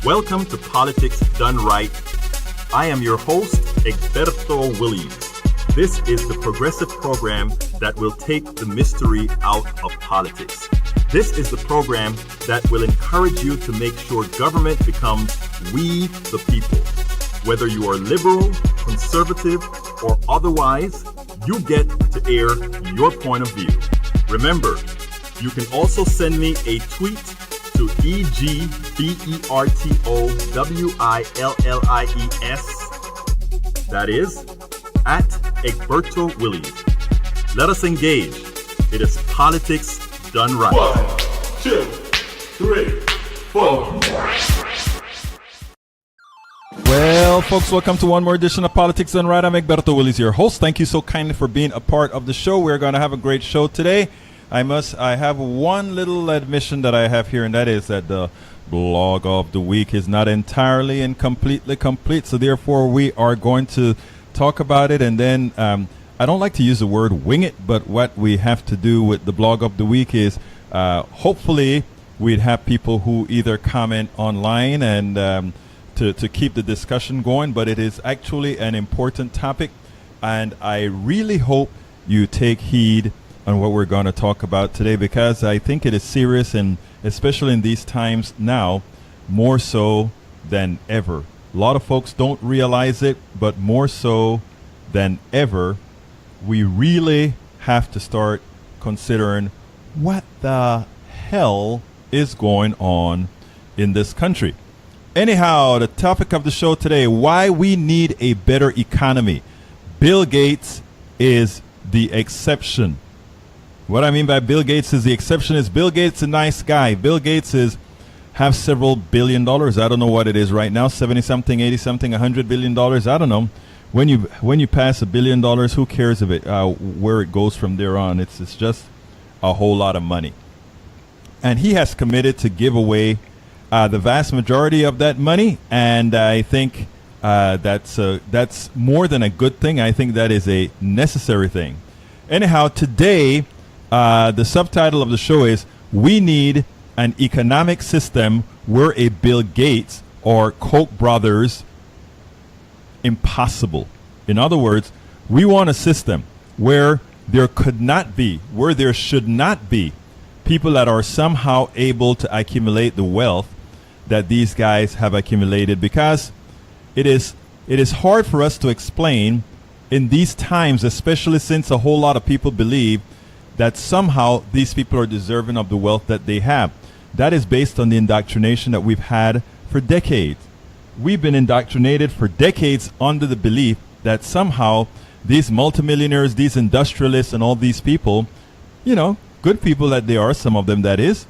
Welcome to Politics Done Right. I am your host, Egberto Willies. This is the progressive program that will take the mystery out of politics. This is the program that will encourage you to make sure government becomes we the people. Whether you are liberal, conservative, or otherwise, you get to air your point of view. Remember, you can also send me a tweet to EGBERTOWILLIES. That is, at Egberto Willies. Let us engage. It is politics done right. 1, 2, 3, 4. Well, folks, welcome to one more edition of Politics Done Right. I'm Egberto Willies, your host. Thank you so kindly for being a part of the show. We're going to have a great show today. I have one little admission that I have here, and that is that the blog of the week is not entirely and completely complete. So therefore, we are going to talk about it, and then I don't like to use the word wing it, but what we have to do with the blog of the week is hopefully we'd have people who either comment online and to keep the discussion going, but it is actually an important topic, and I really hope you take heed on what we're going to talk about today, because I think it is serious, and especially in these times now, more so than ever. A lot of folks don't realize it, but more so than ever, we really have to start considering what the hell is going on in this country. Anyhow, the topic of the show today, why we need a better economy. Bill Gates is the exception. What I mean by Bill Gates is the exception is Bill Gates is a nice guy. Bill Gates have several $billion. I don't know what it is right now, 70-something, 80-something, $100 billion. I don't know. When you pass $1 billion, who cares of it, where it goes from there on? It's just a whole lot of money. And he has committed to give away the vast majority of that money, and I think that's more than a good thing. I think that is a necessary thing. Anyhow, today, the subtitle of the show is "We Need an Economic System Where a Bill Gates or Koch brothers Impossible." In other words, we want a system where there should not be people that are somehow able to accumulate the wealth that these guys have accumulated, because it is hard for us to explain in these times, especially since a whole lot of people believe that somehow these people are deserving of the wealth that they have. That is based on the indoctrination that we've had for decades. We've been indoctrinated for decades under the belief that somehow these multimillionaires, these industrialists, and all these people, good people that they are, some of them that is,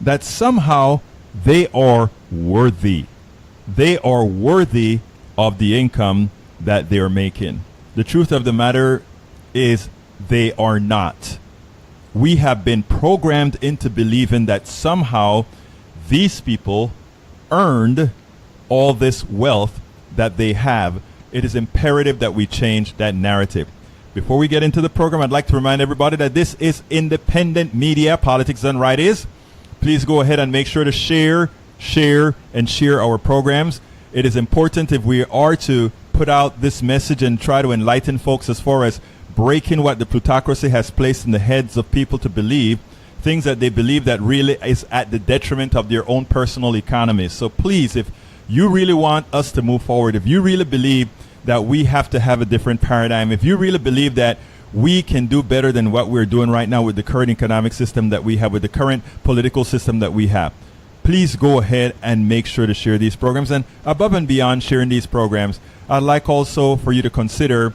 that somehow they are worthy. They are worthy of the income that they're making. The truth of the matter is they are not. We have been programmed into believing that somehow these people earned all this wealth that they have. It is imperative that we change that narrative. Before we get into the program, I'd like to remind everybody that this is independent media. Politics Done Right is. Please go ahead and make sure to share our programs. It is important, if we are to put out this message and try to enlighten folks as far as breaking what the plutocracy has placed in the heads of people to believe, things that they believe that really is at the detriment of their own personal economies. So please, if you really want us to move forward, if you really believe that we have to have a different paradigm, if you really believe that we can do better than what we're doing right now with the current economic system that we have, with the current political system that we have, please go ahead and make sure to share these programs. And above and beyond sharing these programs, I'd like also for you to consider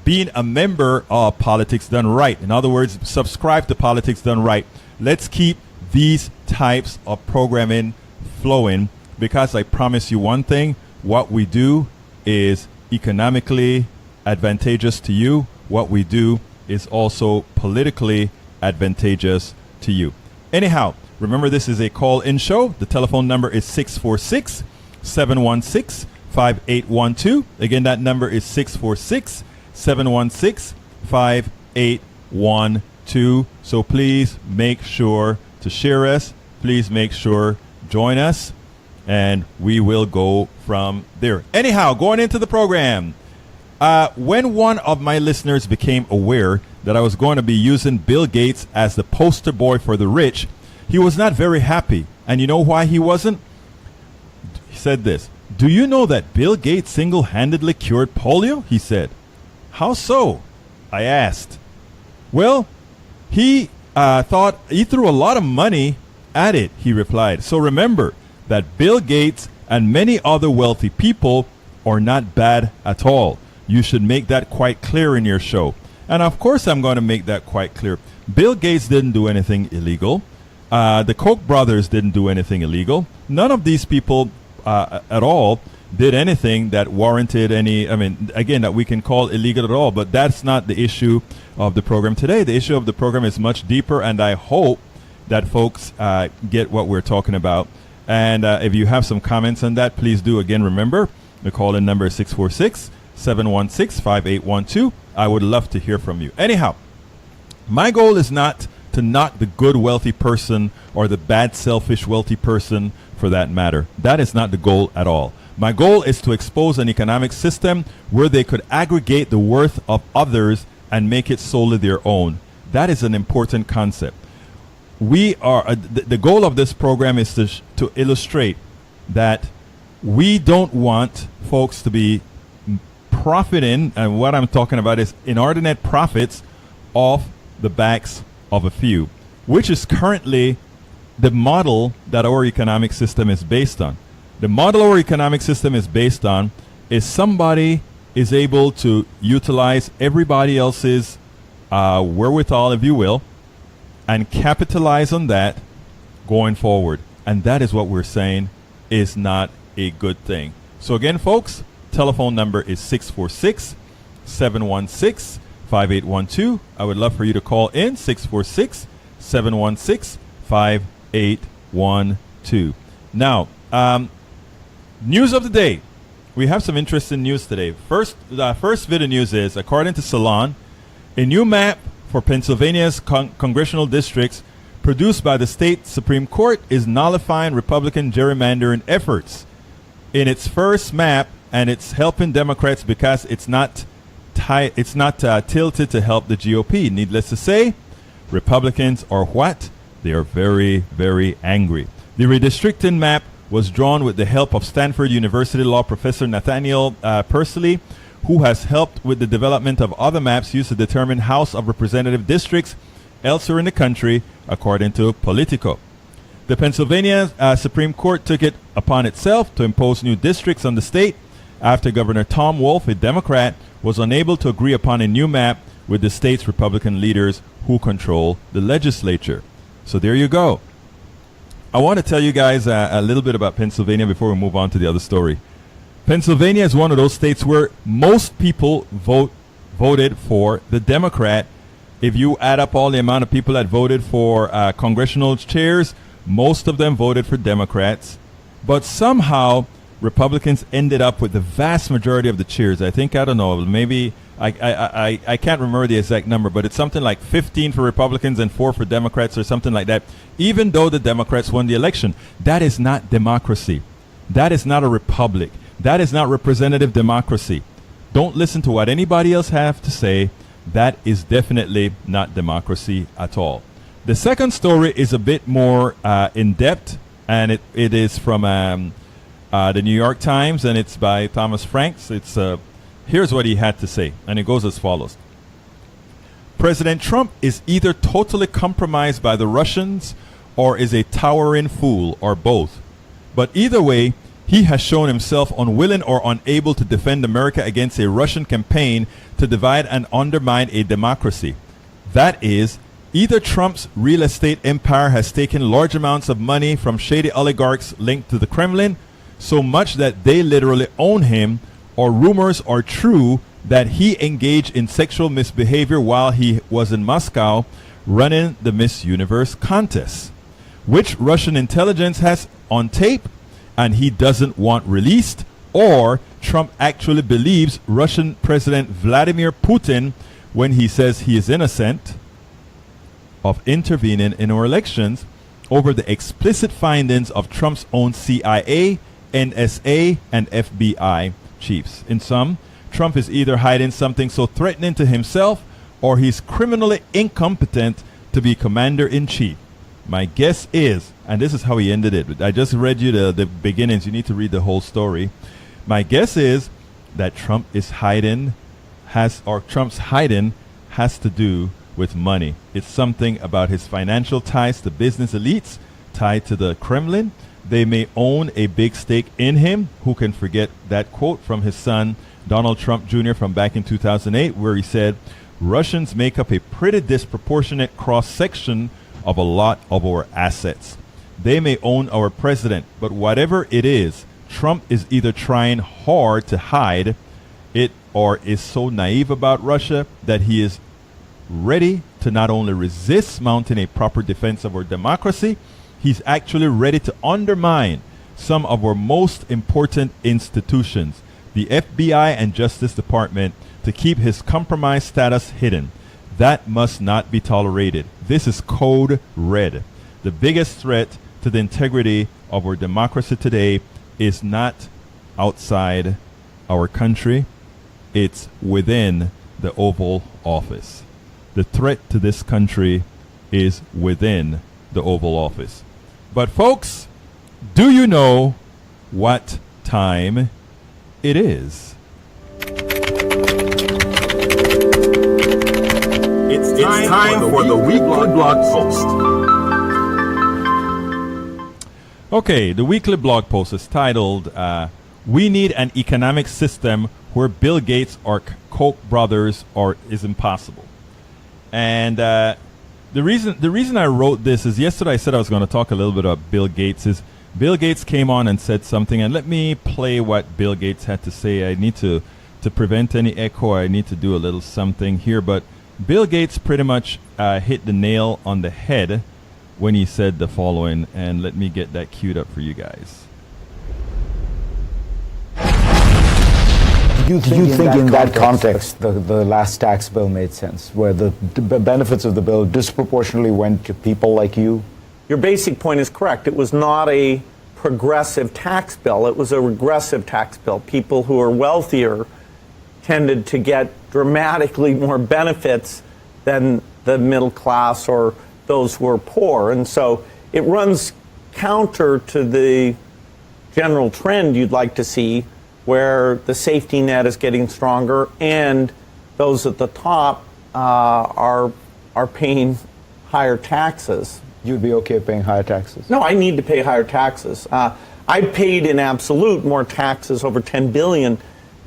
being a member of Politics Done Right. In other words, subscribe to Politics Done Right. Let's keep these types of programming flowing, because I promise you one thing, what we do is economically advantageous to you. What we do is also politically advantageous to you. Anyhow, remember, this is a call-in show. The telephone number is 646-716-5812. Again, that number is 646-716-5812. So please make sure to share us. Please make sure join us. and we will go from there. Anyhow, going into the program. When one of my listeners became aware that I was going to be using Bill Gates as the poster boy for the rich, he was not very happy. And you know why he wasn't? He said this. Do you know that Bill Gates single-handedly cured polio? He said. How so? I asked. Well, he thought he threw a lot of money at it, he replied. So remember that Bill Gates and many other wealthy people are not bad at all. You should make that quite clear in your show. And of course I'm going to make that quite clear. Bill Gates didn't do anything illegal. The Koch brothers didn't do anything illegal. None of these people at all did anything that warranted any, again, that we can call illegal at all. But that's not the issue of the program today. The issue of the program is much deeper, and I hope that folks get what we're talking about. And if you have some comments on that, please do. Again, remember, the call-in number is 646-716-5812. I would love to hear from you. Anyhow, my goal is not to knock the good wealthy person or the bad selfish wealthy person for that matter. That is not the goal at all. My goal is to expose an economic system where they could aggregate the worth of others and make it solely their own. That is an important concept. We are the goal of this program is to illustrate that we don't want folks to be profiting, and what I'm talking about is inordinate profits off the backs of a few, which is currently the model that our economic system is based on. The model our economic system is based on is somebody is able to utilize everybody else's wherewithal, if you will, and capitalize on that going forward. And that is what we're saying is not a good thing. So again, folks, telephone number is 646-716-5812. I would love for you to call in 646-716-5812. Now, news of the day. We have some interesting news today. First bit of news is, according to Salon, a new map for Pennsylvania's congressional districts produced by the state Supreme Court is nullifying Republican gerrymandering efforts. In its first map, and it's helping Democrats because it's not tilted to help the GOP. Needless to say, Republicans are what? They are very, very angry. The redistricting map was drawn with the help of Stanford University law professor Nathaniel Pursley, who has helped with the development of other maps used to determine House of Representative districts elsewhere in the country, according to Politico. The Pennsylvania Supreme Court took it upon itself to impose new districts on the state after Governor Tom Wolf, a Democrat, was unable to agree upon a new map with the state's Republican leaders who control the legislature. So there you go. I want to tell you guys a little bit about Pennsylvania before we move on to the other story. Pennsylvania is one of those states where most people voted for the Democrat. If you add up all the amount of people that voted for congressional chairs, most of them voted for Democrats. But somehow Republicans ended up with the vast majority of the chairs. I think, I don't know, maybe I can't remember the exact number, but it's something like 15 for Republicans and 4 for Democrats or something like that, even though the Democrats won the election. That is not democracy. That is not a republic. That is not representative democracy. Don't listen to what anybody else have to say. That is definitely not democracy at all. The second story is a bit more in-depth, and it is from the New York Times, and it's by Thomas Franks. It's here's what he had to say, and it goes as follows. President Trump is either totally compromised by the Russians or is a towering fool, or both. But either way, he has shown himself unwilling or unable to defend America against a Russian campaign to divide and undermine a democracy. That is, either Trump's real estate empire has taken large amounts of money from shady oligarchs linked to the Kremlin, so much that they literally own him, or rumors are true that he engaged in sexual misbehavior while he was in Moscow running the Miss Universe contest, which Russian intelligence has on tape and he doesn't want released, or Trump actually believes Russian President Vladimir Putin when he says he is innocent of intervening in our elections, over the explicit findings of Trump's own CIA, NSA, and FBI chiefs. In sum, Trump is either hiding something so threatening to himself or he's criminally incompetent to be commander-in-chief. My guess is, and this is how he ended it. I just read you the beginnings. You need to read the whole story. My guess is that Trump's hiding has to do with money. It's something about his financial ties to business elites tied to the Kremlin. They may own a big stake in him. Who can forget that quote from his son, Donald Trump Jr. from back in 2008, where he said, Russians make up a pretty disproportionate cross-section of a lot of our assets. They may own our president, but whatever it is, Trump is either trying hard to hide it or is so naive about Russia that he is ready to not only resist mounting a proper defense of our democracy, he's actually ready to undermine some of our most important institutions, the FBI and Justice Department, to keep his compromised status hidden. That must not be tolerated. This is code red. The biggest threat to the integrity of our democracy today is not outside our country. It's within the Oval Office. The threat to this country is within the Oval Office. But folks, do you know what time it is? It's time for the weekly blog post. Okay, the weekly blog post is titled, We Need an Economic System Where Bill Gates or Koch brothers is Impossible. And the reason I wrote this is yesterday I said I was going to talk a little bit about Bill Gates. Bill Gates came on and said something, and let me play what Bill Gates had to say. I need to prevent any echo, I need to do a little something here, but Bill Gates pretty much hit the nail on the head when he said the following, and let me get that queued up for you guys. Do you think in that context the last tax bill made sense, where the benefits of the bill disproportionately went to people like you? Your basic point is correct. It was not a progressive tax bill. It was a regressive tax bill. People who are wealthier tended to get dramatically more benefits than the middle class or those who are poor. And so it runs counter to the general trend you'd like to see, where the safety net is getting stronger and those at the top are paying higher taxes. You'd be okay paying higher taxes? No, I need to pay higher taxes. I paid in absolute more taxes, over $10 billion,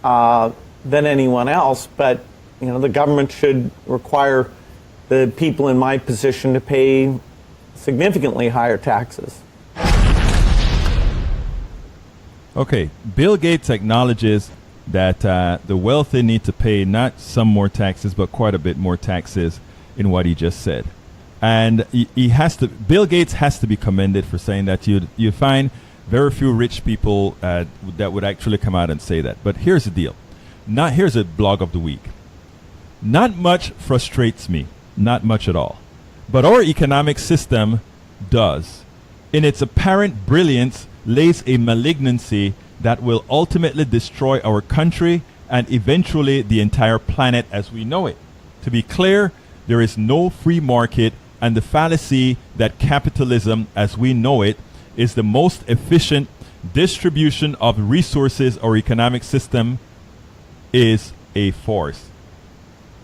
than anyone else, but the government should require the people in my position to pay significantly higher taxes. Okay, Bill Gates acknowledges that the wealthy need to pay not some more taxes, but quite a bit more taxes in what he just said. And Bill Gates has to be commended for saying that. You find very few rich people that would actually come out and say that. But here's the deal. Here's a blog of the week. Not much frustrates me, not much at all. But our economic system does. In its apparent brilliance lays a malignancy that will ultimately destroy our country and eventually the entire planet as we know it. To be clear, there is no free market, and the fallacy that capitalism as we know it is the most efficient distribution of resources or economic system is a farce.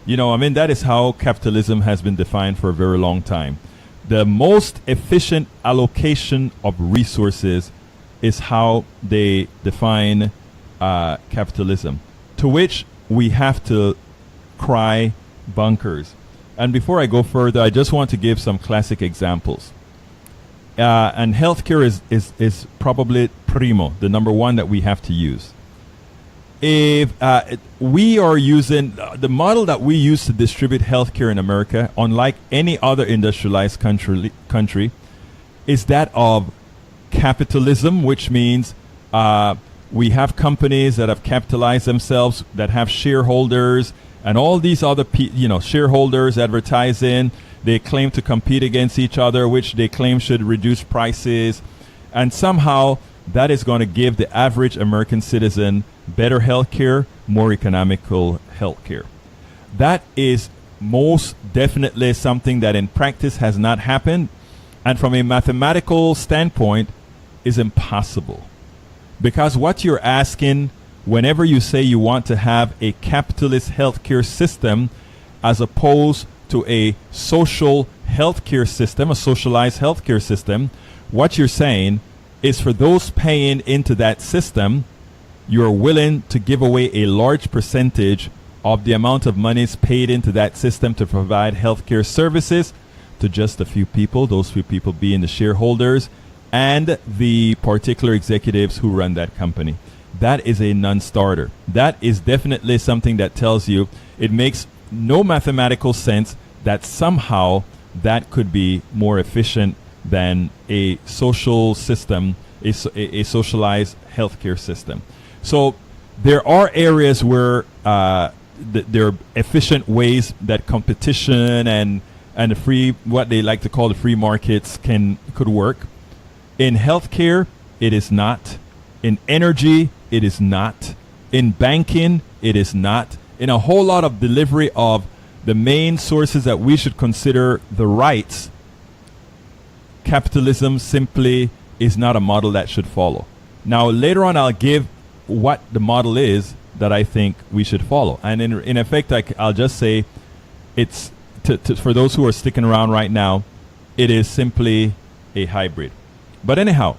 That is how capitalism has been defined for a very long time. The most efficient allocation of resources is how they define capitalism, to which we have to cry bunkers. And before I go further, I just want to give some classic examples. And healthcare is probably primo, the number one that we have to use. If we are using the model that we use to distribute healthcare in America, unlike any other industrialized country, is that of capitalism, which means we have companies that have capitalized themselves, that have shareholders, and all these other shareholders advertising. They claim to compete against each other, which they claim should reduce prices. And somehow that is going to give the average American citizen better health care, more economical health care. That is most definitely something that in practice has not happened, and from a mathematical standpoint is impossible. Because what you're asking whenever you say you want to have a capitalist healthcare system as opposed to a social healthcare system, a socialized healthcare system, what you're saying is for those paying into that system, you're willing to give away a large percentage of the amount of monies paid into that system to provide healthcare services to just a few people, those few people being the shareholders and the particular executives who run that company. That is a non-starter. That is definitely something that tells you it makes no mathematical sense that somehow that could be more efficient than a social system, a socialized healthcare system. So there are areas where there are efficient ways that competition and the free, what they like to call the free markets could work. In healthcare, it is not. In energy, it is not. In banking, it is not. In a whole lot of delivery of the main sources that we should consider the rights, capitalism simply is not a model that should follow. Now, later on, I'll give what the model is that I think we should follow. And in effect, I'll just say it's, for those who are sticking around right now, it is simply a hybrid. But anyhow,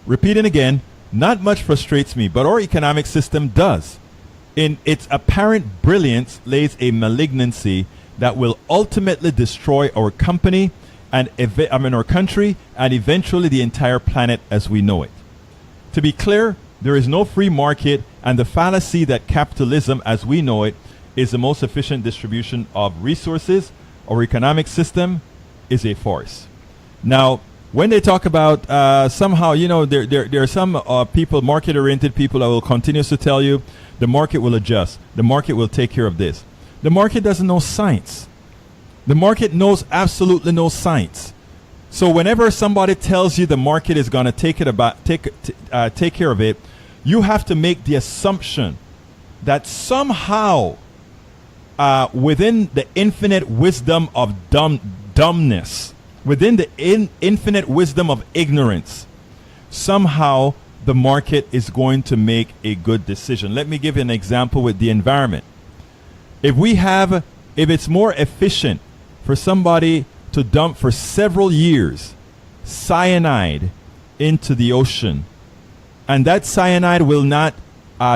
repeating again, not much frustrates me, but our economic system does. In its apparent brilliance lays a malignancy that will ultimately destroy our company and our country and eventually the entire planet as we know it. To be clear, there is no free market, and the fallacy that capitalism as we know it is the most efficient distribution of resources, our economic system, is a farce. Now, when they talk about somehow, there are some people, market-oriented people, that will continuously tell you the market will adjust. The market will take care of this. The market doesn't know science. The market knows absolutely no science. So whenever somebody tells you the market is going to take care of it, you have to make the assumption that somehow within the infinite wisdom of dumbness, within the infinite wisdom of ignorance, somehow the market is going to make a good decision. Let me give you an example with the environment. If it's more efficient for somebody to dump for several years cyanide into the ocean, and that cyanide will not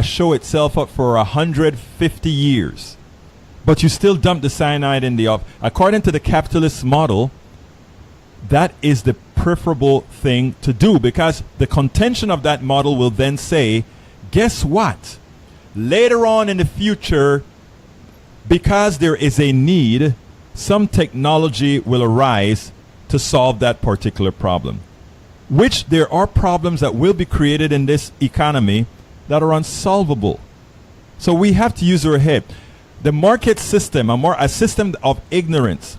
show itself up for 150 years, but you still dump the cyanide in the ocean, according to the capitalist model, that is the preferable thing to do, because the contention of that model will then say, guess what? Later on in the future, because there is a need, some technology will arise to solve that particular problem. Which there are problems that will be created in this economy that are unsolvable. So we have to use our head. The market system, a system of ignorance,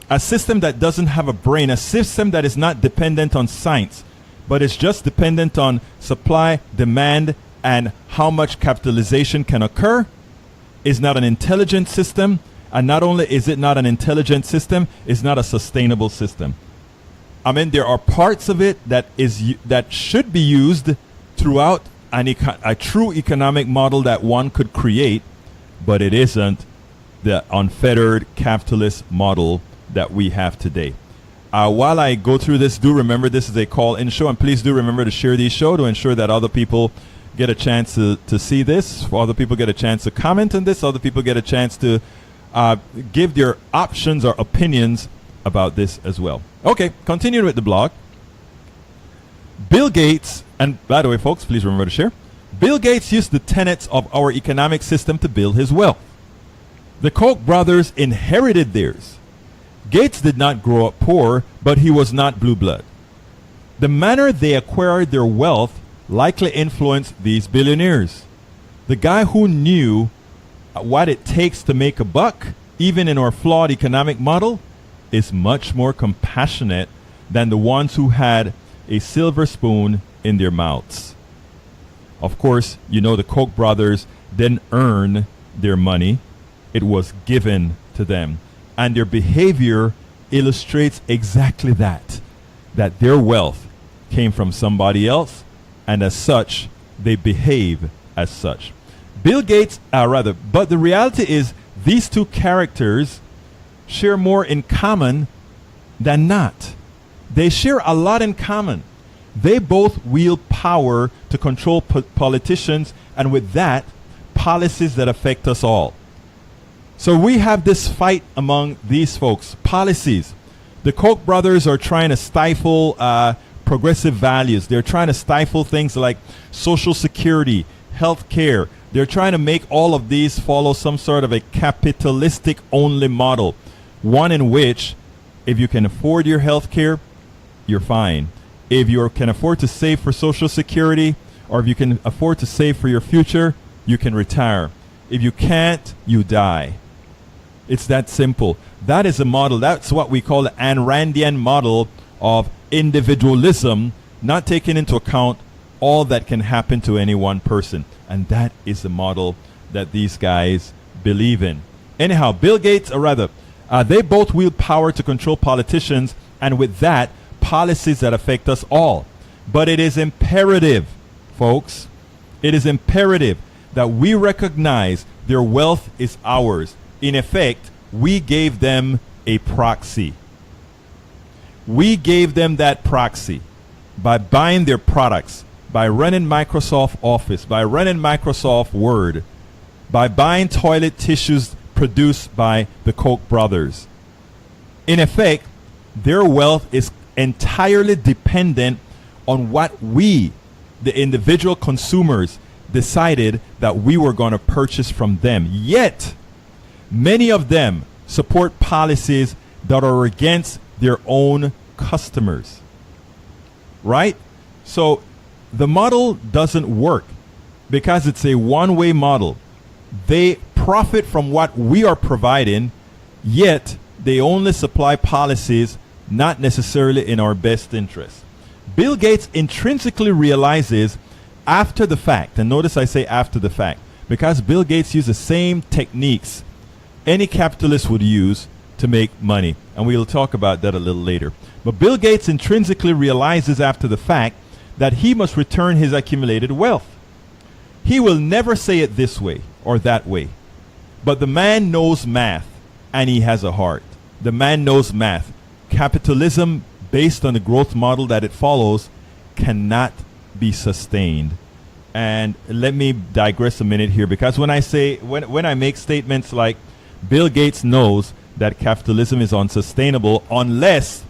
a system that doesn't have a brain, a system that is not dependent on science, but is just dependent on supply, demand, and how much capitalization can occur, is not an intelligent system. And not only is it not an intelligent system, it's not a sustainable system. I mean, there are parts of it that should be used throughout a true economic model that one could create, but it isn't the unfettered capitalist model that we have today. While I go through this, do remember this is a call-in show, and please do remember to share these shows to ensure that other people get a chance to see this, other people get a chance to comment on this, other people get a chance to give their options or opinions about this as well. Okay, continuing with the blog. Bill Gates, and by the way, folks, please remember to share. Bill Gates used the tenets of our economic system to build his wealth. The Koch brothers inherited theirs. Gates did not grow up poor, but he was not blue blood. The manner they acquired their wealth likely influenced these billionaires. The guy who knew what it takes to make a buck, even in our flawed economic model, is much more compassionate than the ones who had a silver spoon in their mouths. Of course, you know the Koch brothers didn't earn their money. It was given to them. And their behavior illustrates exactly that their wealth came from somebody else, and as such, they behave as such. Bill Gates, but the reality is these two characters share more in common than not. They share a lot in common. They both wield power to control politicians, and with that, policies that affect us all. So we have this fight among these folks. Policies. The Koch brothers are trying to stifle progressive values. They're trying to stifle things like Social Security, health care. They're trying to make all of these follow some sort of a capitalistic only model. One in which, if you can afford your health care, you're fine. If you can afford to save for Social Security, or if you can afford to save for your future, you can retire. If you can't, you die. It's that simple. That is a model. That's what we call the Ayn Randian model of individualism, not taking into account all that can happen to any one person. And that is the model that these guys believe in. Anyhow, Bill Gates, or rather, they both wield power to control politicians, and with that, policies that affect us all. But it is imperative, folks, it is imperative that we recognize their wealth is ours. In effect, we gave them a proxy. We gave them that proxy by buying their products, by running Microsoft Office, by running Microsoft Word, by buying toilet tissues produced by the Koch brothers. In effect, their wealth is entirely dependent on what we, the individual consumers, decided that we were going to purchase from them. Yet, many of them support policies that are against their own customers. Right? So the model doesn't work because it's a one-way model. They profit from what we are providing, yet they only supply policies not necessarily in our best interest. Bill Gates intrinsically realizes after the fact, and notice I say after the fact, because Bill Gates used the same techniques any capitalist would use to make money. And we'll talk about that a little later. But Bill Gates intrinsically realizes after the fact that he must return his accumulated wealth. He will never say it this way or that way. But the man knows math, and he has a heart. The man knows math. Capitalism, based on the growth model that it follows, cannot be sustained. And let me digress a minute here, because when I make statements like Bill Gates knows that capitalism is unsustainable unless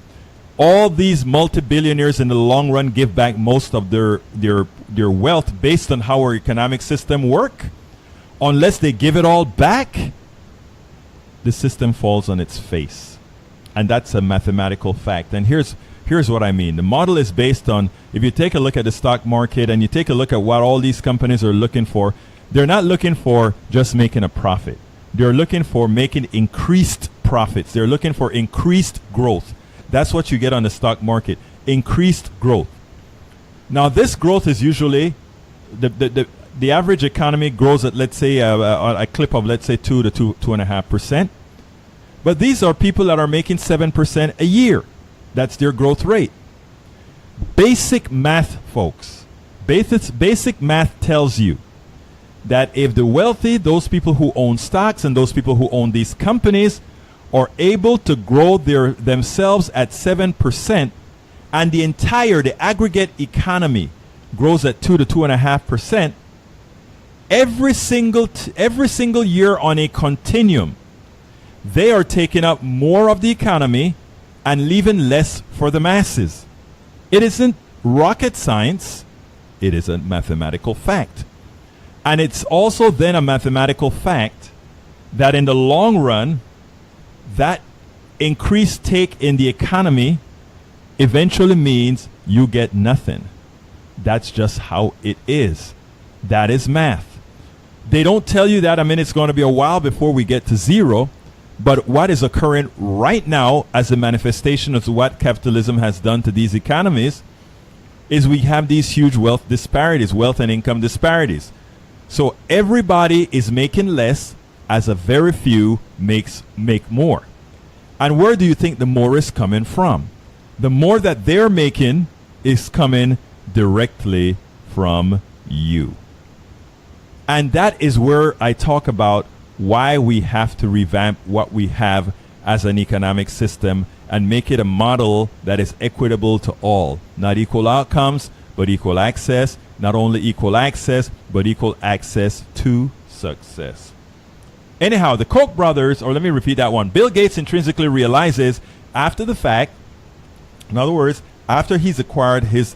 all these multi-billionaires in the long run give back most of their wealth based on how our economic system work, unless they give it all back, the system falls on its face. And that's a mathematical fact. And here's what I mean. The model is based on, if you take a look at the stock market and you take a look at what all these companies are looking for, they're not looking for just making a profit. They're looking for making increased profits. They're looking for increased growth. That's what you get on the stock market, increased growth. Now, this growth is usually, the average economy grows at, let's say, a clip of, let's say, 2 to 2.5%. But these are people that are making 7% a year. That's their growth rate. Basic math, folks. Basic math tells you that if the wealthy, those people who own stocks and those people who own these companies, are able to grow themselves at 7%, and the aggregate economy grows at 2 to 2.5%, every single year on a continuum, they are taking up more of the economy and leaving less for the masses. It isn't rocket science. It is a mathematical fact. And it's also then a mathematical fact that in the long run, that increased take in the economy eventually means you get nothing. That's just how it is. That is math. They don't tell you that, it's going to be a while before we get to zero, But what is occurring right now as a manifestation of what capitalism has done to these economies is we have these huge wealth disparities, wealth and income disparities. So everybody is making less as a very few make more. And where do you think the more is coming from? The more that they're making is coming directly from you. And that is where I talk about why we have to revamp what we have as an economic system and make it a model that is equitable to all. Not equal outcomes, but equal access. Not only equal access, but equal access to success. Anyhow, the Koch brothers, or let me repeat that one. Bill Gates intrinsically realizes after the fact, in other words, after he's acquired his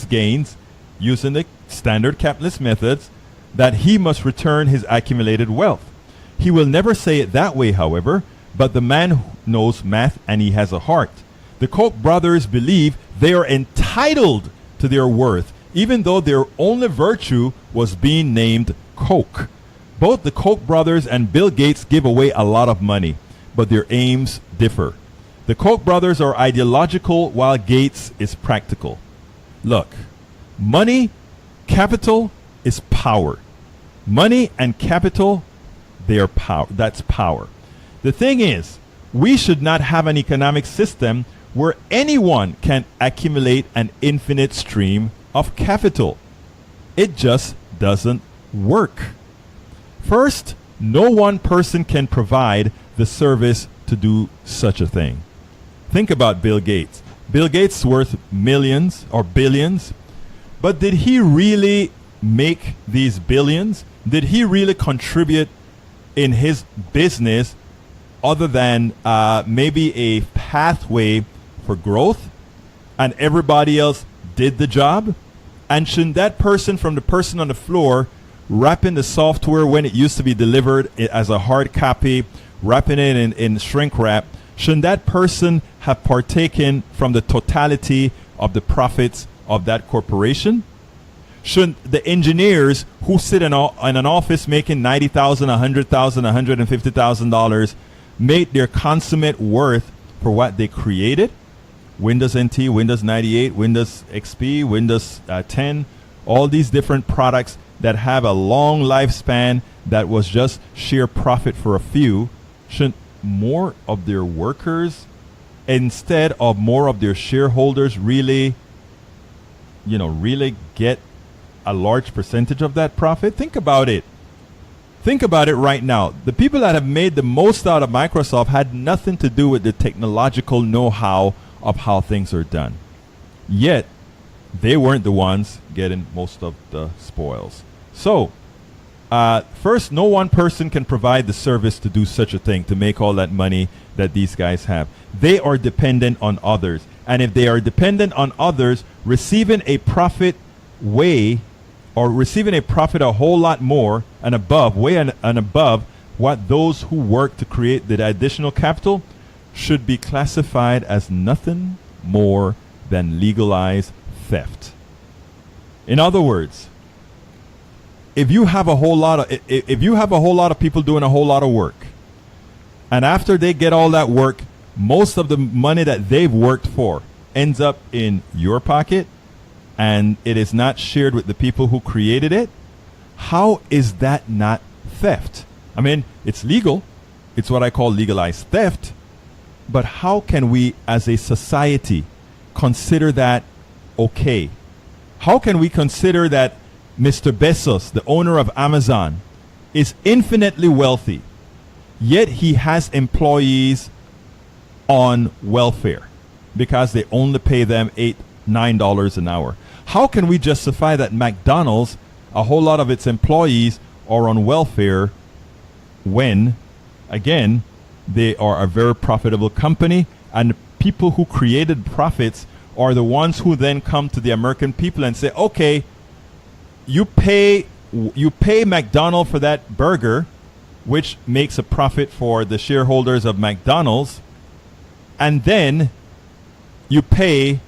gains using the standard capitalist methods, that he must return his accumulated wealth. He will never say it that way, however, but the man knows math and he has a heart. The Koch brothers believe they are entitled to their worth, even though their only virtue was being named Coke. Both the Koch brothers and Bill Gates give away a lot of money, but their aims differ. The Koch brothers are ideological while Gates is practical. Look, money, capital is power. Money and capital, they are power. That's power. The thing is, we should not have an economic system where anyone can accumulate an infinite stream of capital. It just doesn't work. First, no one person can provide the service to do such a thing. Think about Bill Gates. Bill Gates is worth millions or billions, but did he really make these billions? Did he really contribute in his business other than maybe a pathway for growth, and everybody else did the job? And shouldn't that person, from the person on the floor wrapping the software when it used to be delivered as a hard copy, wrapping it in shrink wrap, shouldn't that person have partaken from the totality of the profits of that corporation? Shouldn't the engineers who sit in an office making $90,000, $100,000, $150,000 make their consummate worth for what they created? Windows NT, Windows 98, Windows XP, Windows 10, all these different products that have a long lifespan that was just sheer profit for a few. Shouldn't more of their workers, instead of more of their shareholders, really get a large percentage of that profit? Think about it. Think about it right now. The people that have made the most out of Microsoft had nothing to do with the technological know-how of how things are done. Yet, they weren't the ones getting most of the spoils. So, first, no one person can provide the service to do such a thing, to make all that money that these guys have. They are dependent on others. And if they are dependent on others, receiving a profit a whole lot more and above, above what those who work to create the additional capital, should be classified as nothing more than legalized theft. In other words, if you have a whole lot of people doing a whole lot of work, and after they get all that work, most of the money that they've worked for ends up in your pocket, and it is not shared with the people who created it, how is that not theft? I mean, it's legal. It's what I call legalized theft. But how can we as a society consider that okay? How can we consider that Mr. Bezos, the owner of Amazon, is infinitely wealthy, yet he has employees on welfare because they only pay them $8-9 an hour? How can we justify that McDonald's, a whole lot of its employees are on welfare when, again, they are a very profitable company, and the people who created profits are the ones who then come to the American people and say, okay, you pay McDonald's for that burger, which makes a profit for the shareholders of McDonald's, and then you pay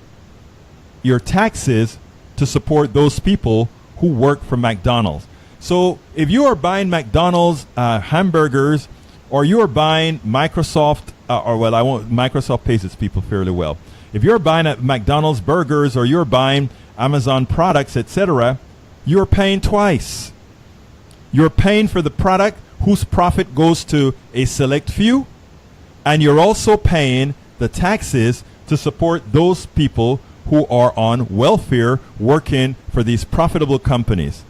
your taxes to support those people who work for McDonald's. So if you are buying McDonald's hamburgers or you're buying Microsoft, Microsoft pays its people fairly well. If you're buying at McDonald's burgers or you're buying Amazon products, etc., you're paying twice. You're paying for the product whose profit goes to a select few, and you're also paying the taxes to support those people who are on welfare working for these profitable companies.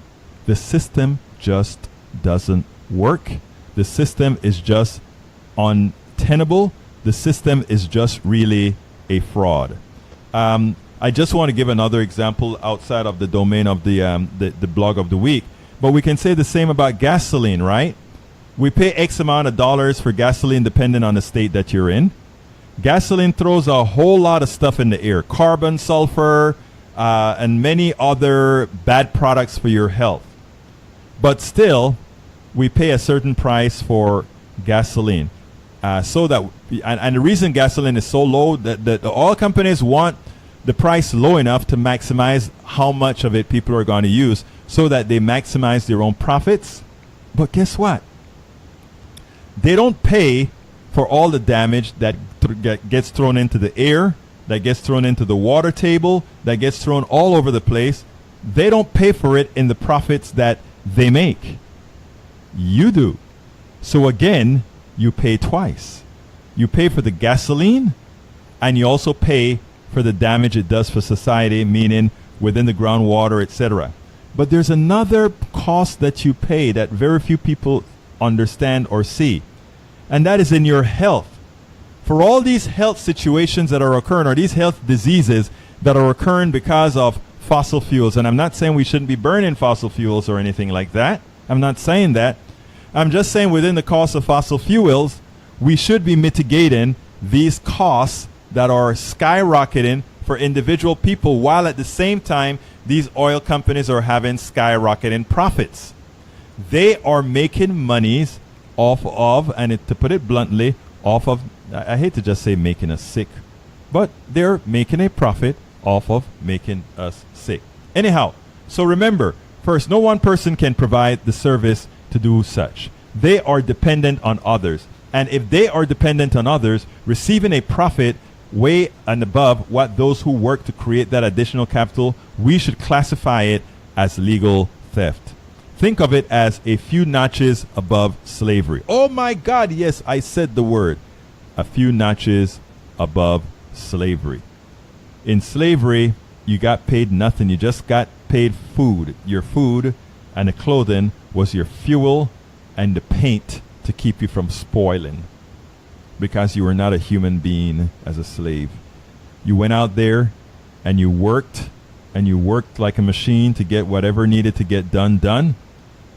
The system just doesn't work. The system is just untenable. The system is just really a fraud. I just want to give another example outside of the domain of the blog of the week. But we can say the same about gasoline, right? We pay X amount of dollars for gasoline depending on the state that you're in. Gasoline throws a whole lot of stuff in the air. Carbon, sulfur, and many other bad products for your health. But still, we pay a certain price for gasoline. And the reason gasoline is so low, that the oil companies want the price low enough to maximize how much of it people are going to use so that they maximize their own profits. But guess what? They don't pay for all the damage that gets thrown into the air, that gets thrown into the water table, that gets thrown all over the place. They don't pay for it in the profits that they make. You do. So again, you pay twice. You pay for the gasoline, and you also pay for the damage it does for society, meaning within the groundwater, etc. But there's another cost that you pay that very few people understand or see, and that is in your health. For all these health situations that are occurring, or these health diseases that are occurring because of fossil fuels, and I'm not saying we shouldn't be burning fossil fuels or anything like that. I'm not saying that. I'm just saying within the cost of fossil fuels, we should be mitigating these costs that are skyrocketing for individual people, while at the same time, these oil companies are having skyrocketing profits. They are making monies off of, and to put it bluntly, off of, I hate to just say making us sick, but they're making a profit off of making us sick. Anyhow, so remember, first, no one person can provide the service to do such. They are dependent on others. And if they are dependent on others, receiving a profit way and above what those who work to create that additional capital, we should classify it as legal theft. Think of it as a few notches above slavery. Oh my God, yes, I said the word. A few notches above slavery. In slavery, you got paid nothing. You just got paid food. Your food and the clothing was your fuel and the paint to keep you from spoiling, because you were not a human being as a slave. You went out there and you worked like a machine to get whatever needed to get done,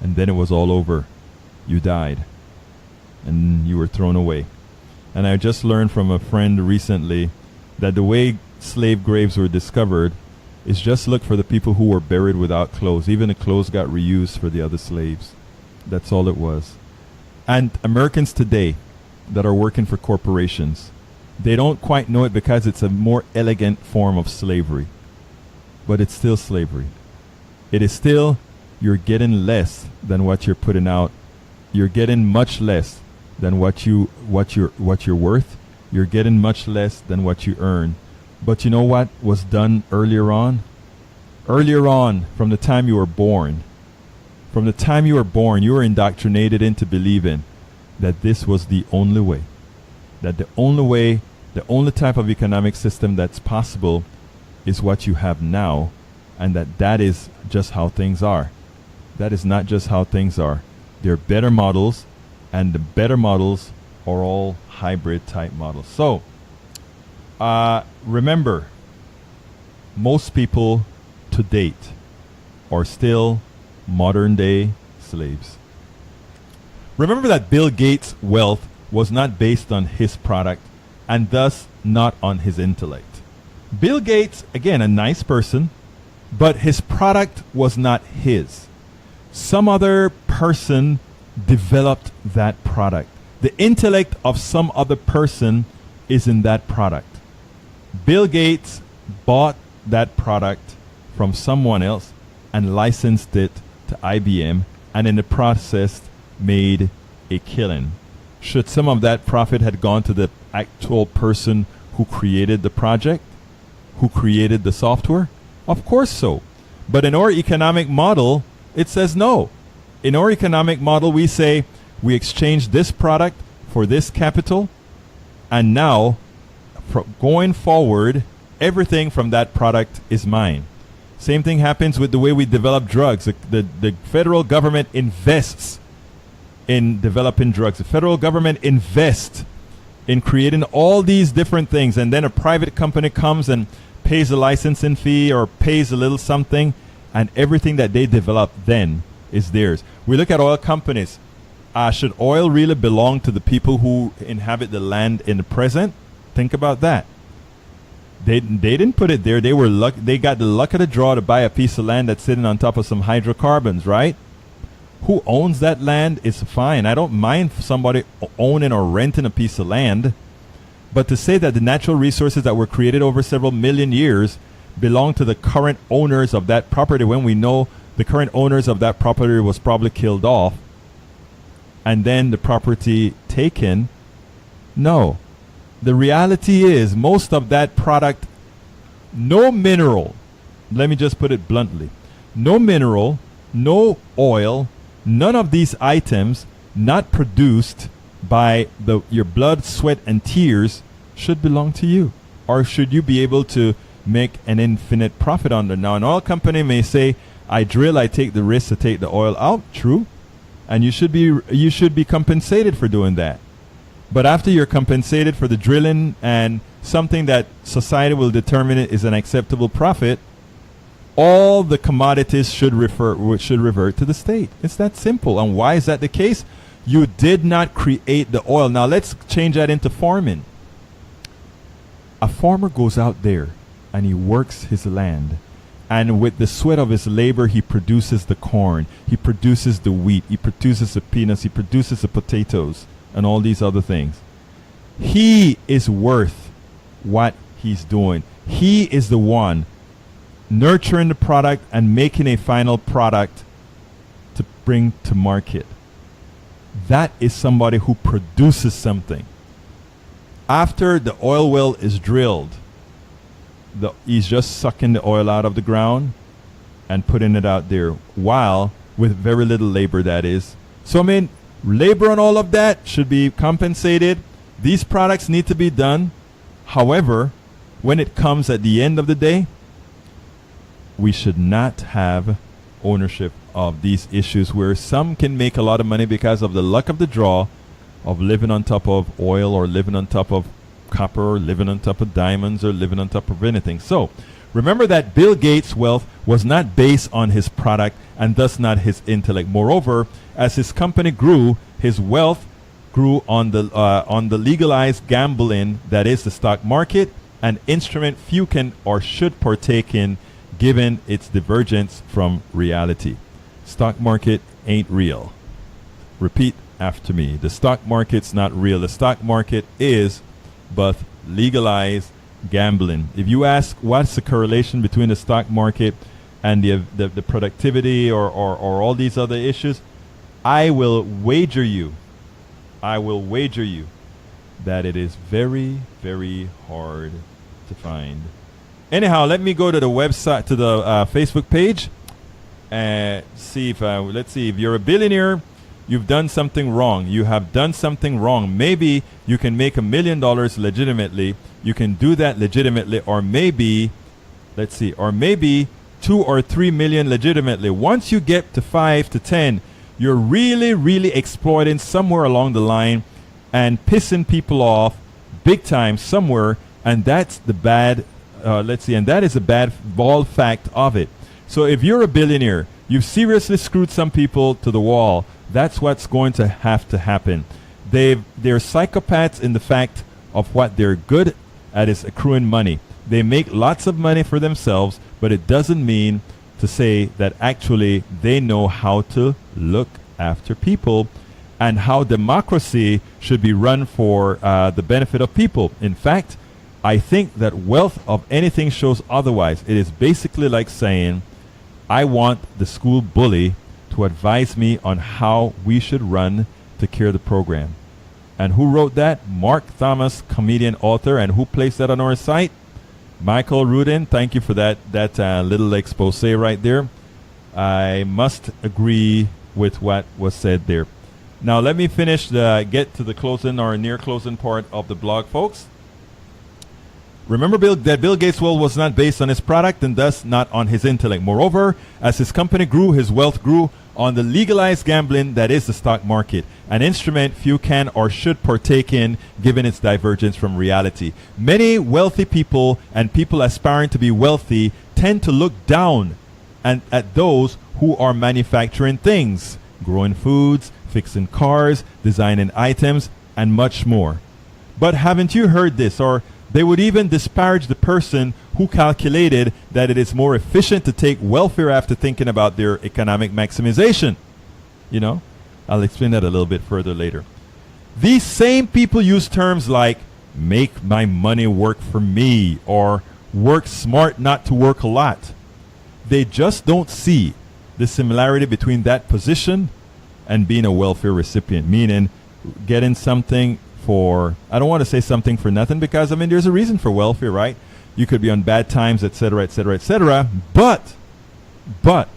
and then it was all over. You died and you were thrown away. And I just learned from a friend recently that the way slave graves were discovered is just look for the people who were buried without clothes. Even the clothes got reused for the other slaves. That's all it was. And Americans today that are working for corporations, they don't quite know it because it's a more elegant form of slavery. But it's still slavery. It is still, you're getting less than what you're putting out. You're getting much less than what you're worth. You're getting much less than what you earn. But you know what was done earlier on? Earlier on, from the time you were born, you were indoctrinated into believing that this was the only way. That the only type of economic system that's possible is what you have now, and that is just how things are. That is not just how things are. There are better models, and the better models are all hybrid type models. So, remember, most people to date are still modern day slaves. Remember that Bill Gates' wealth was not based on his product, and thus not on his intellect. Bill Gates, again, a nice person, but his product was not his. Some other person developed that product. The intellect of some other person is in that product. Bill Gates bought that product from someone else and licensed it to IBM, and in the process made a killing. should some of that profit had gone to the actual person who created the project, who created the software? Of course so. But in our economic model, it says no. In our economic model, we say we exchange this product for this capital, and now, going forward, everything from that product is mine. Same thing happens with the way we develop drugs. The federal government invests in developing drugs. The federal government invests in creating all these different things, and then a private company comes and pays a licensing fee or pays a little something, and everything that they develop then is theirs. We look at oil companies. Should oil really belong to the people who inhabit the land in the present? Think about that. They didn't put it there. They got the luck of the draw to buy a piece of land that's sitting on top of some hydrocarbons, right? Who owns that land is fine. I don't mind somebody owning or renting a piece of land. But to say that the natural resources that were created over several million years belong to the current owners of that property, when we know the current owners of that property was probably killed off and then the property taken, no. The reality is most of that product, no mineral, let me just put it bluntly, no mineral, no oil, none of these items not produced by your blood, sweat, and tears should belong to you, or should you be able to make an infinite profit on them. Now, an oil company may say, I drill, I take the risk to take the oil out. True. And you should be compensated for doing that. But after you're compensated for the drilling and something that society will determine it is an acceptable profit, all the commodities should revert to the state. It's that simple. And why is that the case? You did not create the oil. Now let's change that into farming. A farmer goes out there and he works his land. And with the sweat of his labor, he produces the corn, he produces the wheat, he produces the peanuts, he produces the potatoes, and all these other things. He is worth what he's doing. He is the one nurturing the product and making a final product to bring to market. That is somebody who produces something. After the oil well is drilled, he's just sucking the oil out of the ground and putting it out there, while with very little labor, that is. So I mean, labor and all of that should be compensated. These products need to be done. However, when it comes at the end of the day, we should not have ownership of these issues where some can make a lot of money because of the luck of the draw of living on top of oil, or living on top of copper, or living on top of diamonds, or living on top of anything. So remember that Bill Gates' wealth was not based on his product and thus not his intellect. Moreover, as his company grew, his wealth grew on the legalized gambling, that is the stock market, an instrument few can or should partake in given its divergence from reality. Stock market ain't real. Repeat after me. The stock market's not real. The stock market is but legalized gambling. If you ask what's the correlation between the stock market and the productivity or all these other issues, I will wager you that it is very, very hard to find. Anyhow, let me go to the website, to the Facebook page, and see if let's see, if you're a billionaire, you've done something wrong. You have done something wrong. Maybe you can make $1 million legitimately. You can do that legitimately, or maybe, let's see, or maybe 2 or 3 million legitimately. Once you get to 5 to 10, you're really, really exploiting somewhere along the line and pissing people off big time somewhere, and that's the bad. Let's see, and that is a bad bald fact of it. So if you're a billionaire, you've seriously screwed some people to the wall. That's what's going to have to happen. They're psychopaths in the fact of what they're good at is accruing money. They make lots of money for themselves, but it doesn't mean to say that actually they know how to look after people and how democracy should be run for the benefit of people. In fact, I think that wealth of anything shows otherwise. It is basically like saying, I want the school bully to advise me on how we should run to cure the program. And who wrote that? Mark Thomas, comedian, author. And who placed that on our site? Michael Rudin. Thank you for that little expose right there. I must agree with what was said there. Now let me get to the closing or near closing part of the blog, folks. Remember that Bill Gates' wealth was not based on his product and thus not on his intellect. Moreover, as his company grew, his wealth grew on the legalized gambling that is the stock market, an instrument few can or should partake in given its divergence from reality. Many wealthy people and people aspiring to be wealthy tend to look down at those who are manufacturing things, growing foods, fixing cars, designing items, and much more. But haven't you heard this? Or they would even disparage the person who calculated that it is more efficient to take welfare after thinking about their economic maximization. You know, I'll explain that a little bit further later. These same people use terms like make my money work for me or work smart not to work a lot. They just don't see the similarity between that position and being a welfare recipient, meaning getting something for, I don't want to say something for nothing, because I mean there's a reason for welfare, right? You could be on bad times, etc., etc., etc. But the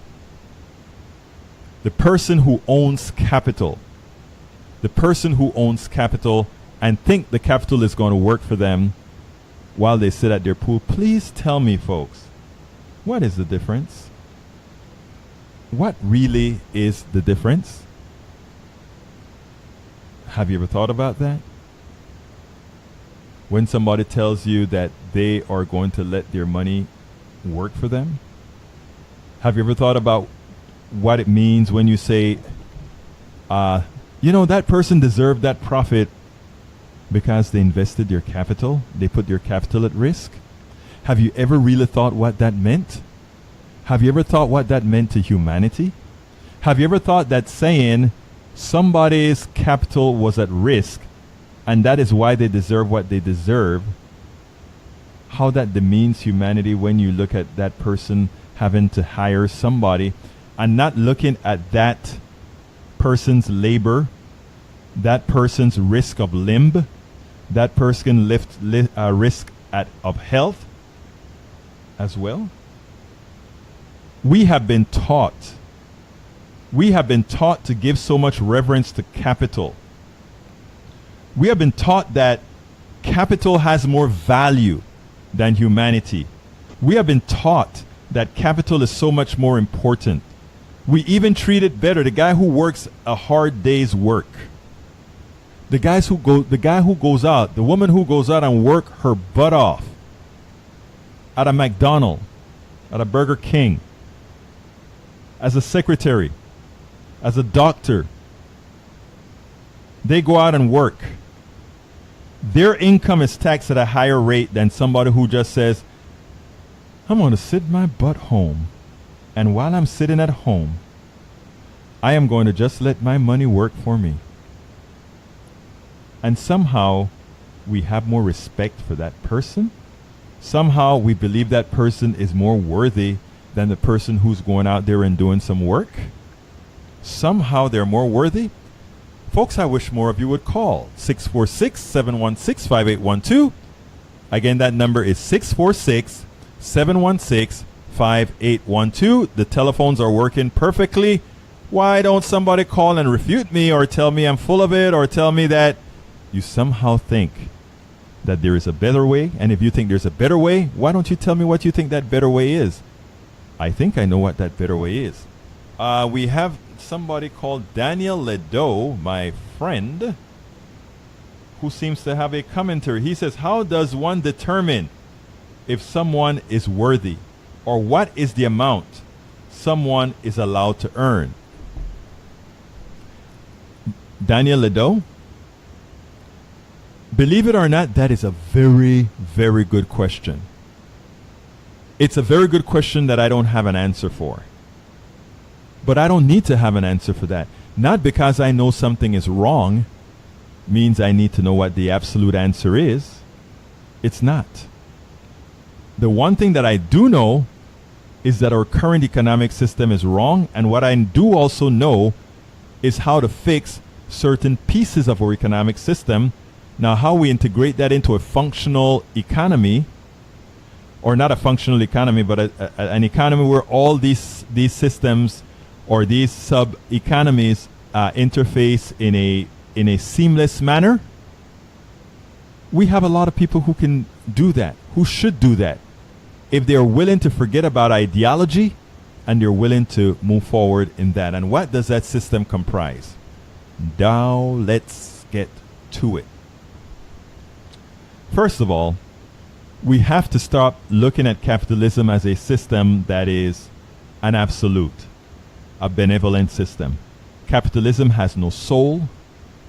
person who owns capital and think the capital is going to work for them while they sit at their pool, please tell me, folks, what is the difference? What really is the difference? Have you ever thought about that? When somebody tells you that they are going to let their money work for them? Have you ever thought about what it means when you say, that person deserved that profit because they invested their capital, they put their capital at risk? Have you ever really thought what that meant? Have you ever thought what that meant to humanity? Have you ever thought that saying somebody's capital was at risk and that is why they deserve what they deserve, how that demeans humanity when you look at that person having to hire somebody and not looking at that person's labor, that person's risk of limb, that person risk of health as well? We have been taught to give so much reverence to capital. We have been taught that capital has more value than humanity. We have been taught that capital is so much more important. We even treat it better. The guy who works a hard day's work, the guy who goes out, the woman who goes out and work her butt off at a McDonald's, at a Burger King, as a secretary, as a doctor, they go out and work. Their income is taxed at a higher rate than somebody who just says, I'm going to sit my butt home, and while I'm sitting at home, I am going to just let my money work for me. And somehow we have more respect for that person. Somehow we believe that person is more worthy than the person who's going out there and doing some work. Somehow they're more worthy. Folks, I wish more of you would call 646-716-5812. Again, that number is 646-716-5812. The telephones are working perfectly. Why don't somebody call and refute me or tell me I'm full of it or tell me that you somehow think that there is a better way? And if you think there's a better way, why don't you tell me what you think that better way is? I think I know what that better way is. We have somebody called Daniel Ledo, my friend, who seems to have a commentary. He says, how does one determine if someone is worthy, or what is the amount someone is allowed to earn? Daniel Ledo, believe it or not, that is a very, very good question. It's a very good question that I don't have an answer for. But I don't need to have an answer for that. Not because I know something is wrong means I need to know what the absolute answer is. It's not. The one thing that I do know is that our current economic system is wrong, and what I do also know is how to fix certain pieces of our economic system. Now, how we integrate that into a functional economy, or not a functional economy, but an economy where all these systems or these sub-economies interface in a seamless manner, we have a lot of people who can do that, who should do that, if they're willing to forget about ideology and they're willing to move forward in that. And what does that system comprise? Now let's get to it. First of all, we have to stop looking at capitalism as a system that is an absolute, a benevolent system. Capitalism has no soul.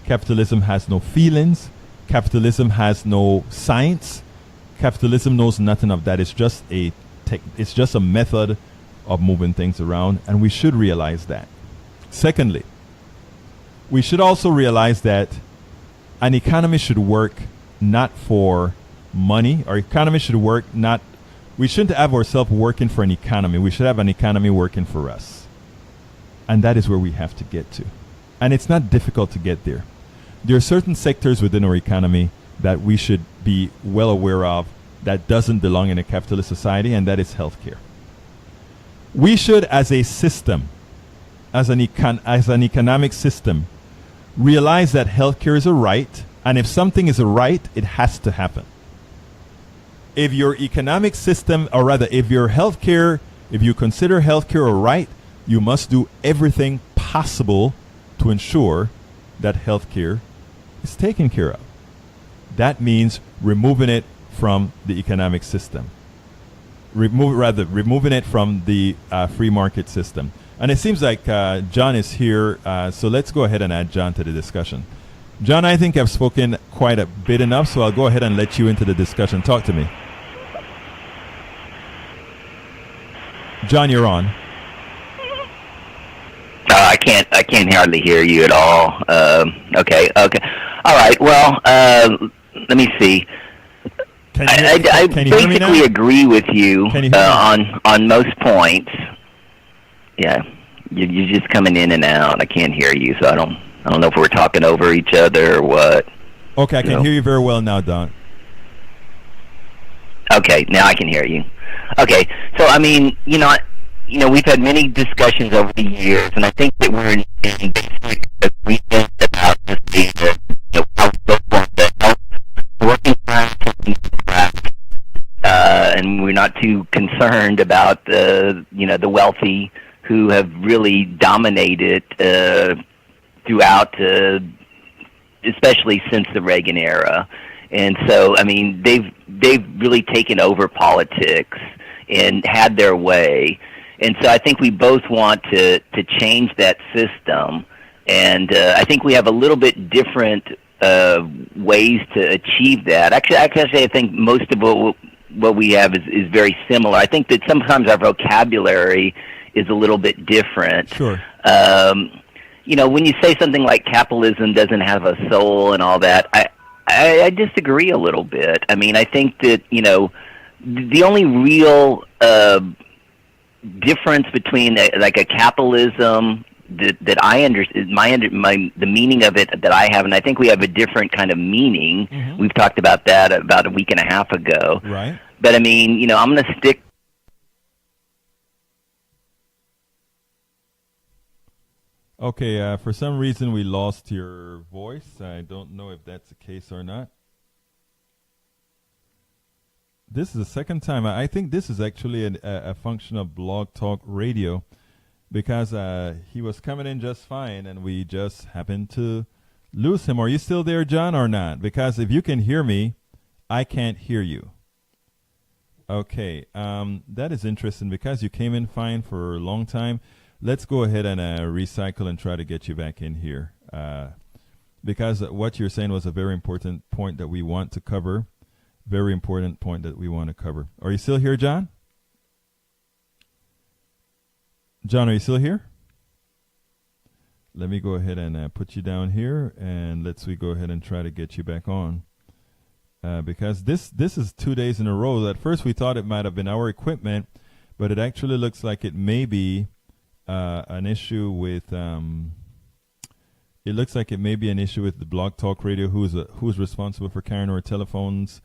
Capitalism has no feelings. Capitalism has no science. Capitalism knows nothing of that. It's just a method of moving things around, and we should realize that. Secondly, we should also realize that an economy should work not for money. Our economy should work not, we shouldn't have ourselves working for an economy. We should have an economy working for us. And that is where we have to get to. And it's not difficult to get there. There are certain sectors within our economy that we should be well aware of that doesn't belong in a capitalist society, and that is healthcare. We should, as a system, as an economic system, realize that healthcare is a right, and if something is a right, it has to happen. If your economic system, or rather, if you consider healthcare a right, you must do everything possible to ensure that healthcare is taken care of. That means removing it from the economic system. Removing it from the free market system. And it seems like John is here, so let's go ahead and add John to the discussion. John, I think I've spoken quite a bit enough, so I'll go ahead and let you into the discussion. Talk to me. John, you're on. I can't hardly hear you at all. Okay. All right. Well, let me see. I basically agree with you on most points. Yeah, you're just coming in and out. I can't hear you, so I don't know if we're talking over each other or what. Okay, I can hear you very well now, Don. Okay, now I can hear you. Okay, so I mean, we've had many discussions over the years, and I think that we're in basic agreement about how the health working class and we're not too concerned about the wealthy who have really dominated throughout, especially since the Reagan era. And so, I mean, they've really taken over politics and had their way. And so I think we both want to change that system. And I think we have a little bit different ways to achieve that. Actually, I think most of what we have is very similar. I think that sometimes our vocabulary is a little bit different. Sure. When you say something like capitalism doesn't have a soul and all that, I disagree a little bit. I mean, I think that, the only real difference between a capitalism that I understand, the meaning of it that I have, and I think we have a different kind of meaning. Mm-hmm. We've talked about that about a week and a half ago. Right. But I mean, I'm going to stick. Okay, for some reason we lost your voice. I don't know if that's the case or not. This is the second time. I think this is actually a function of Blog Talk Radio, because he was coming in just fine and we just happened to lose him. Are you still there, John, or not? Because if you can hear me, I can't hear you. Okay, that is interesting because you came in fine for a long time. Let's go ahead and recycle and try to get you back in here, because what you're saying was a very important point that we want to cover. Very important point that we want to cover. Are you still here, John? John, are you still here? Let me go ahead and put you down here, and we go ahead and try to get you back on. Because this is 2 days in a row. At first we thought it might have been our equipment, but it actually looks like it may be an issue with it looks like it may be an issue with the Blog Talk Radio, who's responsible for carrying our telephones.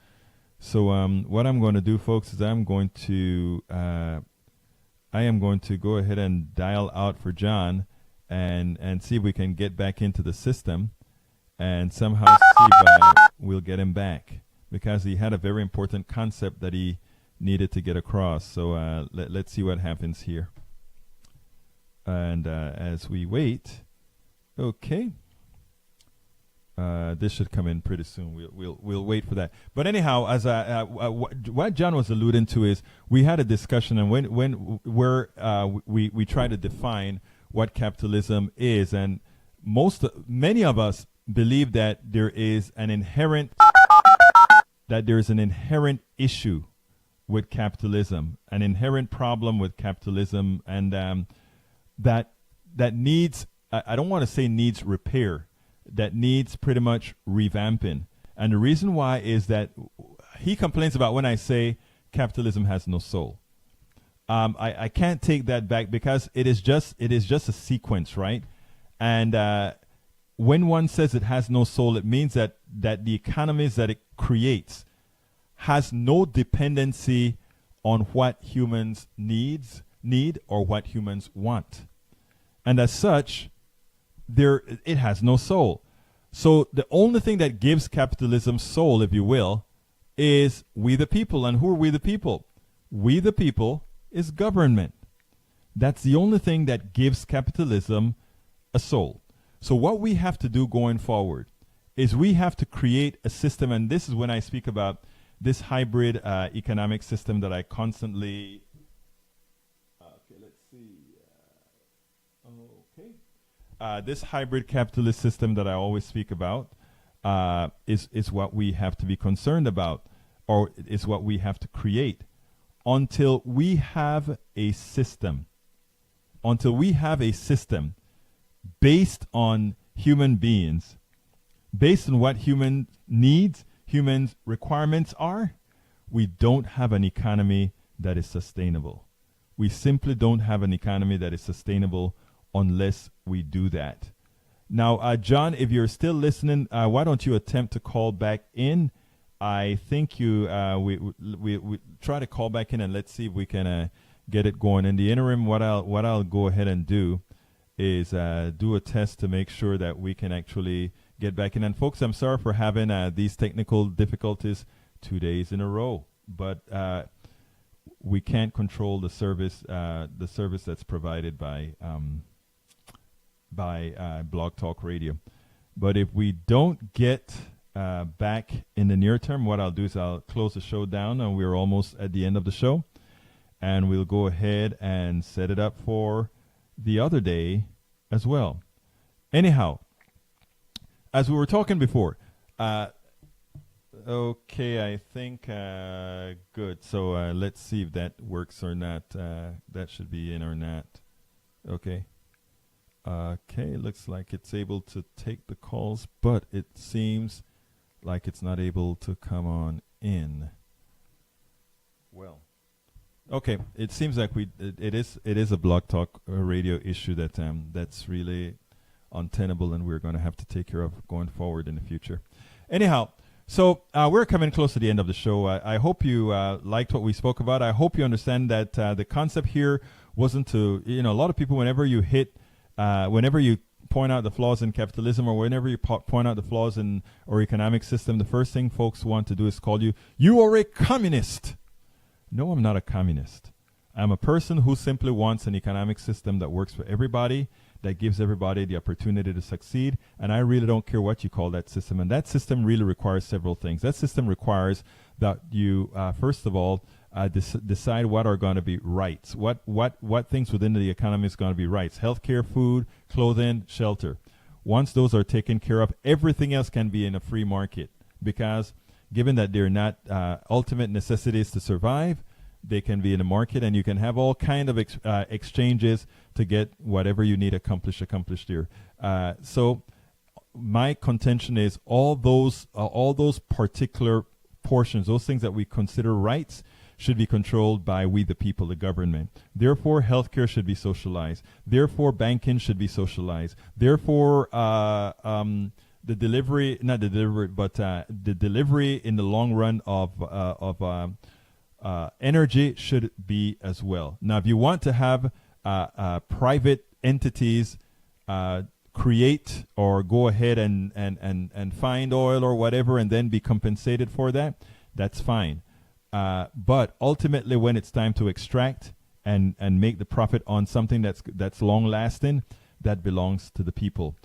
So what I'm going to do, folks, is I am going to go ahead and dial out for John and see if we can get back into the system and somehow see if we'll get him back, because he had a very important concept that he needed to get across. So let's see what happens here. And as we wait, okay, this should come in pretty soon. We'll wait for that. But anyhow, as what John was alluding to is we had a discussion, and we try to define what capitalism is, and many of us believe that there is an inherent issue with capitalism, an inherent problem with capitalism, and that needs, I don't want to say needs repair, that needs pretty much revamping. And the reason why is that he complains about when I say capitalism has no soul. I can't take that back, because it is just a sequence, right? And when one says it has no soul, it means that the economies that it creates has no dependency on what humans need or what humans want. And as such, it has no soul. So the only thing that gives capitalism soul, if you will, is we the people. And who are we the people? We the people is government. That's the only thing that gives capitalism a soul. So what we have to do going forward is we have to create a system, and this is when I speak about this hybrid economic system that I constantly... Okay, let's see. This hybrid capitalist system that I always speak about is what we have to be concerned about, or is what we have to create. Until we have a system based on human beings, based on what human needs, human requirements are, we don't have an economy that is sustainable. We simply don't have an economy that is sustainable unless we do that. Now, John, if you're still listening, why don't you attempt to call back in? I think we try to call back in, and let's see if we can get it going. In the interim, what I'll go ahead and do is do a test to make sure that we can actually get back in. And folks, I'm sorry for having these technical difficulties 2 days in a row, but we can't control the service that's provided by Blog Talk Radio. But if we don't get back in the near term, what I'll do is I'll close the show down, and we're almost at the end of the show, and we'll go ahead and set it up for the other day as well. Anyhow, as we were talking before, okay, I think good. So let's see if that works or not. That should be in or not. Okay. Okay, looks like it's able to take the calls, but it seems like it's not able to come on in. Well, okay, it seems like it is a Blog Talk Radio issue that's really untenable, and we're going to have to take care of going forward in the future. Anyhow, so we're coming close to the end of the show. I hope you liked what we spoke about. I hope you understand that the concept here wasn't to, a lot of people, whenever you point out the flaws in capitalism, or whenever you point out the flaws in our economic system, the first thing folks want to do is call you are a communist. No, I'm not a communist. I'm a person who simply wants an economic system that works for everybody, that gives everybody the opportunity to succeed, and I really don't care what you call that system. And that system really requires several things. That system requires that you, first of all, decide what are going to be rights. What things within the economy is going to be rights? Healthcare, food, clothing, shelter. Once those are taken care of, everything else can be in a free market, because given that they're not ultimate necessities to survive, they can be in the market, and you can have all kind of exchanges to get whatever you need accomplished there. So my contention is all those particular portions, those things that we consider rights, should be controlled by we the people, the government. Therefore, healthcare should be socialized. Therefore, banking should be socialized. Therefore, the delivery, not the delivery, but the delivery in the long run of energy should be as well. Now, if you want to have private entities create or go ahead and find oil or whatever and then be compensated for that, that's fine. But ultimately, when it's time to extract and make the profit on something that's long lasting, that belongs to the people.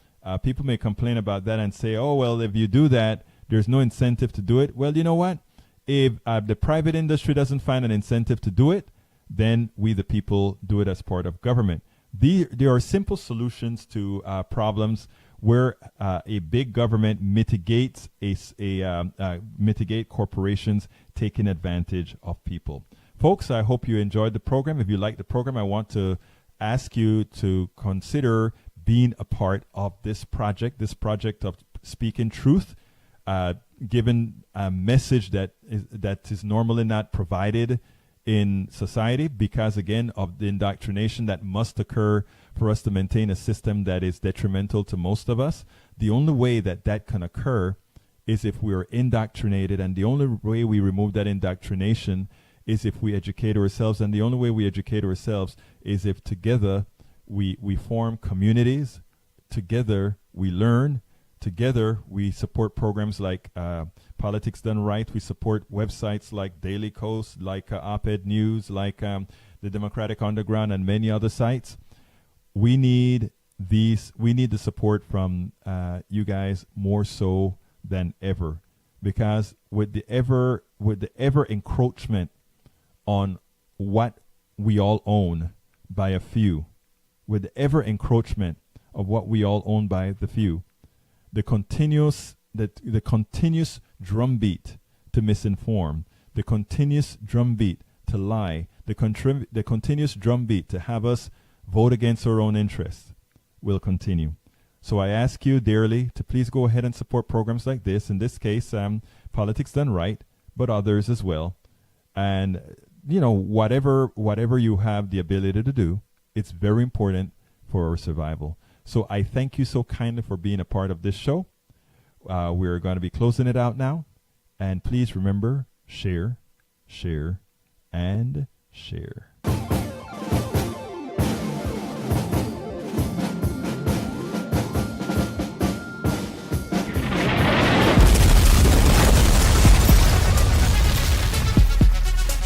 People may complain about that and say, oh, well, if you do that, there's no incentive to do it. Well, you know what? If the private industry doesn't find an incentive to do it, then we, the people, do it as part of government. There are simple solutions to problems where a big government mitigates mitigate corporations taking advantage of people. Folks, I hope you enjoyed the program. If you like the program, I want to ask you to consider being a part of this project of speaking truth, given a message that is normally not provided in society because, again, of the indoctrination that must occur for us to maintain a system that is detrimental to most of us. The only way that can occur is if we are indoctrinated, and the only way we remove that indoctrination is if we educate ourselves, and the only way we educate ourselves is if together we form communities, together we learn, together we support programs like Politics Done Right. We support websites like Daily Kos, like Op-Ed News, like the Democratic Underground, and many other sites. We need the support from you guys more so than ever, because with the ever encroachment on what we all own by a few, with the ever encroachment of what we all own by the few, the continuous drumbeat to misinform, the continuous drumbeat to lie, the continuous drumbeat to have us vote against our own interests will continue. So I ask you dearly to please go ahead and support programs like this. In this case, Politics Done Right, but others as well. And whatever you have the ability to do, it's very important for our survival. So I thank you so kindly for being a part of this show. We're going to be closing it out now. And please remember, share, share, and share.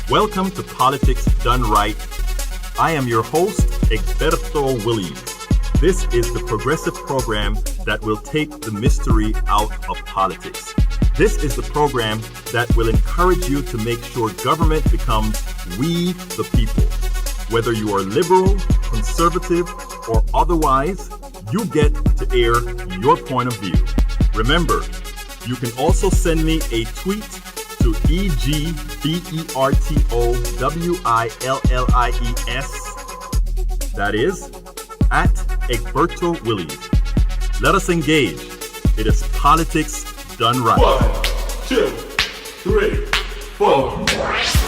Welcome to Politics Done Right. I am your host, Egberto Williams. This is the progressive program that will take the mystery out of politics. This is the program that will encourage you to make sure government becomes we the people. Whether you are liberal, conservative, or otherwise, you get to air your point of view. Remember, you can also send me a tweet to EGBERTOWILLIES. That is at Egberto Williams. Let us engage. It is Politics Done Right. 1, 2, 3, 4.